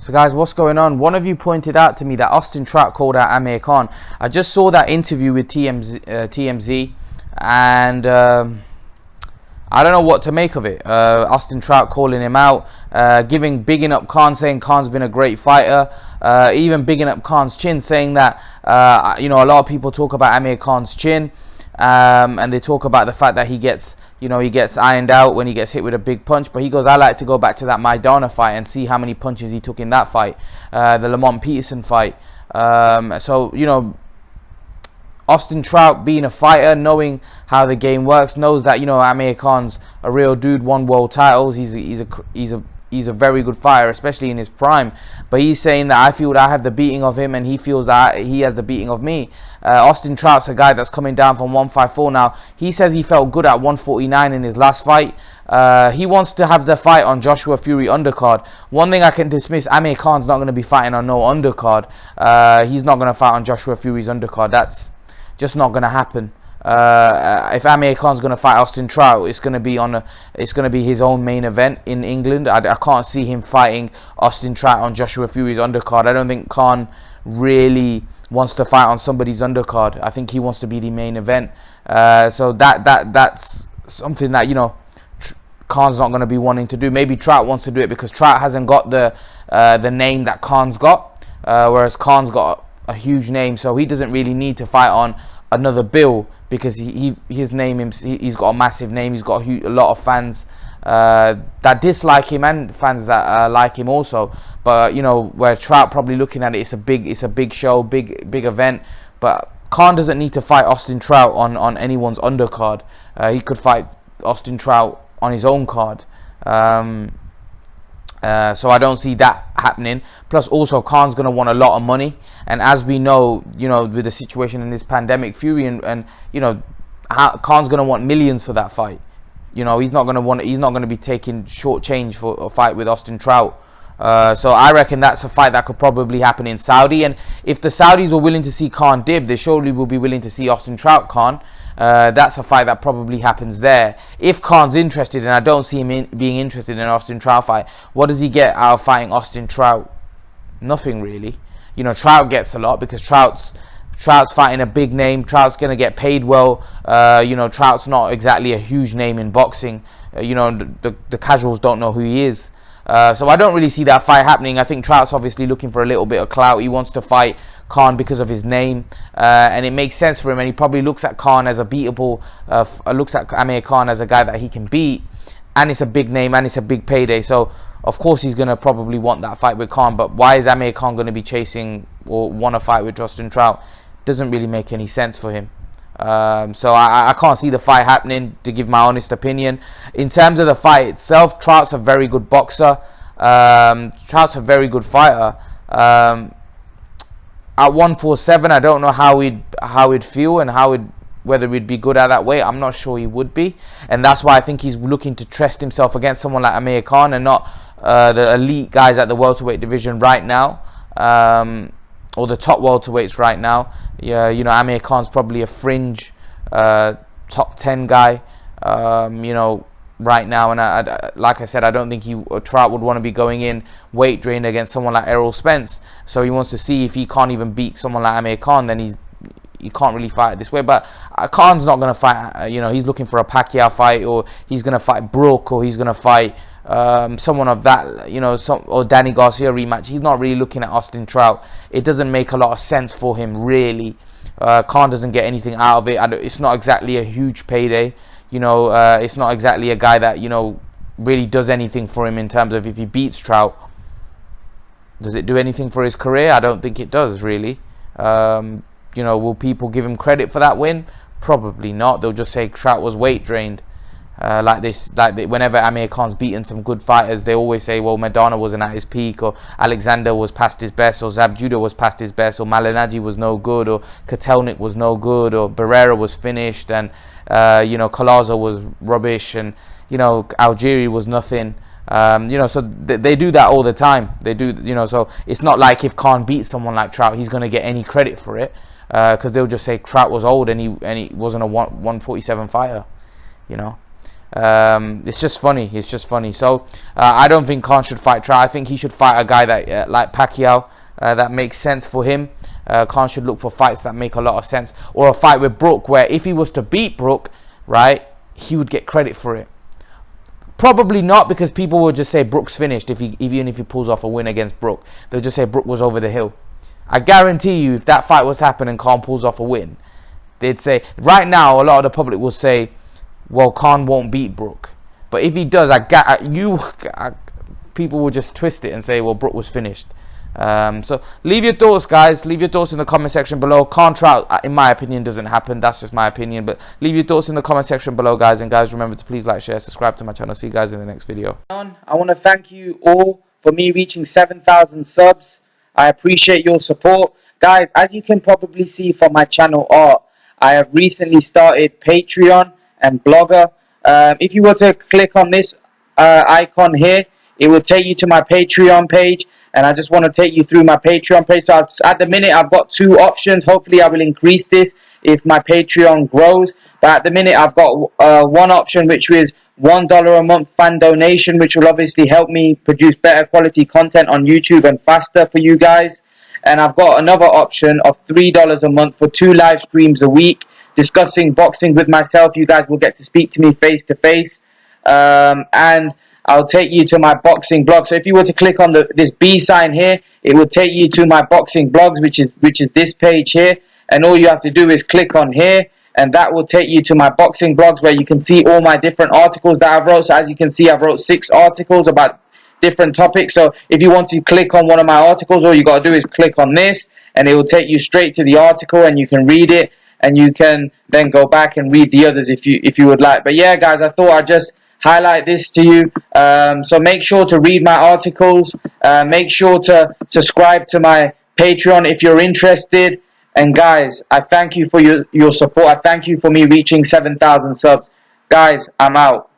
So guys, what's going on? One of you pointed out to me that Austin Trout called out Amir Khan. I just saw that interview with TMZ and I don't know what to make of it. Austin Trout calling him out, bigging up Khan, saying Khan's been a great fighter, even bigging up Khan's chin, saying that a lot of people talk about Amir Khan's chin. And they talk about the fact that he gets ironed out when he gets hit with a big punch. But he goes, I like to go back to that Maidana fight and see how many punches he took in that fight, the Lamont Peterson fight. Austin Trout, being a fighter, knowing how the game works, knows that Amir Khan's a real dude, won world titles. He's a very good fighter, especially in his prime. But he's saying that I feel that I have the beating of him, and he feels that he has the beating of me. Austin Trout's a guy that's coming down from 154 now. He says he felt good at 149 in his last fight. He wants to have the fight on Joshua Fury undercard. One thing I can dismiss: Amir Khan's not going to be fighting on no undercard. He's not going to fight on Joshua Fury's undercard. That's just not going to happen. If Amir Khan's going to fight Austin Trout, it's going to be his own main event in England. I can't see him fighting Austin Trout on Joshua Fury's undercard. I don't think Khan really wants to fight on somebody's undercard. I think he wants to be the main event. So that's something that Khan's not going to be wanting to do. Maybe Trout wants to do it because Trout hasn't got the name that Khan's got, whereas Khan's got a huge name, so he doesn't really need to fight on another bill because he's got a massive name. He's got a lot of fans that dislike him and fans that like him also. But where Trout probably looking at it, it's a big show, big event. But Khan doesn't need to fight Austin Trout on anyone's undercard. He could fight Austin Trout on his own card. So I don't see that happening. Plus, also Khan's going to want a lot of money, and as we know, with the situation in this pandemic, Fury and Khan's going to want millions for that fight. He's not going to be taking short change for a fight with Austin Trout. So I reckon that's a fight that could probably happen in Saudi, and if the Saudis were willing to see Khan dib, they surely will be willing to see Austin Trout Khan. That's a fight that probably happens there. If Khan's interested, and I don't see him being interested in an Austin Trout fight, what does he get out of fighting Austin Trout? Nothing really. Trout gets a lot because Trout's fighting a big name. Trout's going to get paid well. Trout's not exactly a huge name in boxing. The casuals don't know who he is. So I don't really see that fight happening. I think Trout's obviously looking for a little bit of clout. He wants to fight Khan because of his name, and it makes sense for him. And he probably looks at Khan as a beatable, looks at Amir Khan as a guy that he can beat, and it's a big name and it's a big payday. So of course he's going to probably want that fight with Khan. But why is Amir Khan going to be chasing or want to fight with Austin Trout? Doesn't really make any sense for him. So I can't see the fight happening, to give my honest opinion. In terms of the fight itself, Trout's a very good boxer. Trout's a very good fighter. At 147, I don't know how he'd feel and whether he'd be good at that weight. I'm not sure he would be, and that's why I think he's looking to test himself against someone like Amir Khan and not the elite guys at the welterweight division right now. Or the top welterweights right now. Yeah, Amir Khan's probably a fringe top 10 guy, right now. And like I said, I don't think Trout would want to be going in weight drained against someone like Errol Spence. So he wants to see if he can't even beat someone like Amir Khan, then he can't really fight this way. But Khan's not going to fight, he's looking for a Pacquiao fight, or he's going to fight Brook, or he's going to fight someone of that, or Danny Garcia rematch. He's not really looking at Austin Trout. It doesn't make a lot of sense for him, really. Khan doesn't get anything out of it. It's not exactly a huge payday. It's not exactly a guy that, really does anything for him in terms of if he beats Trout. Does it do anything for his career? I don't think it does, really. Will people give him credit for that win? Probably not. They'll just say Trout was weight drained. Whenever Amir Khan's beaten some good fighters, they always say, well, Maidana wasn't at his peak, or Alexander was past his best, or Zab Judah was past his best, or Malignaggi was no good, or Kotelnik was no good, or Barrera was finished, and Collazo was rubbish, and Algieri was nothing. So they do that all the time. They do, so it's not like if Khan beats someone like Trout, he's going to get any credit for it, because they'll just say Trout was old and he wasn't a 147 fighter, It's just funny. It's just funny. So I don't think Khan should fight Trout. I think he should fight a guy that like Pacquiao, that makes sense for him. Khan should look for fights that make a lot of sense, or a fight with Brook where if he was to beat Brook, right, he would get credit for it. Probably not, because people will just say Brook's finished even if he pulls off a win against Brook. They'll just say Brook was over the hill. I guarantee you, if that fight was to happen and Khan pulls off a win, they'd say, right now, a lot of the public will say, well, Khan won't beat Brook. But if he does, people will just twist it and say, well, Brook was finished. So leave your thoughts, guys. Leave your thoughts in the comment section below. Khan Trout, in my opinion, doesn't happen. That's just my opinion. But leave your thoughts in the comment section below, guys. And guys, remember to please like, share, subscribe to my channel. See you guys in the next video. I want to thank you all for me reaching 7,000 subs. I appreciate your support. Guys, as you can probably see from my channel art, I have recently started Patreon and Blogger. If you were to click on this icon here, it will take you to my Patreon page. And I just want to take you through my Patreon page. So at the minute, I've got 2 options. Hopefully, I will increase this if my Patreon grows. But at the minute, I've got one option, which is $1 a month fan donation, which will obviously help me produce better quality content on YouTube and faster for you guys. And I've got another option of $3 a month for 2 live streams a week discussing boxing with myself. You guys will get to speak to me face to face. And I'll take you to my boxing blog. So if you were to click on this B sign here, it will take you to my boxing blogs, which is this page here. And all you have to do is click on here, and that will take you to my boxing blogs, where you can see all my different articles that I've wrote. So as you can see, I've wrote 6 articles about different topics. So if you want to click on one of my articles, all you got to do is click on this, and it will take you straight to the article, and you can read it, and you can then go back and read the others if you would like. But yeah, guys, I thought I'd just highlight this to you. So make sure to read my articles. Make sure to subscribe to my Patreon if you're interested. And guys, I thank you for your support. I thank you for me reaching 7,000 subs. Guys, I'm out.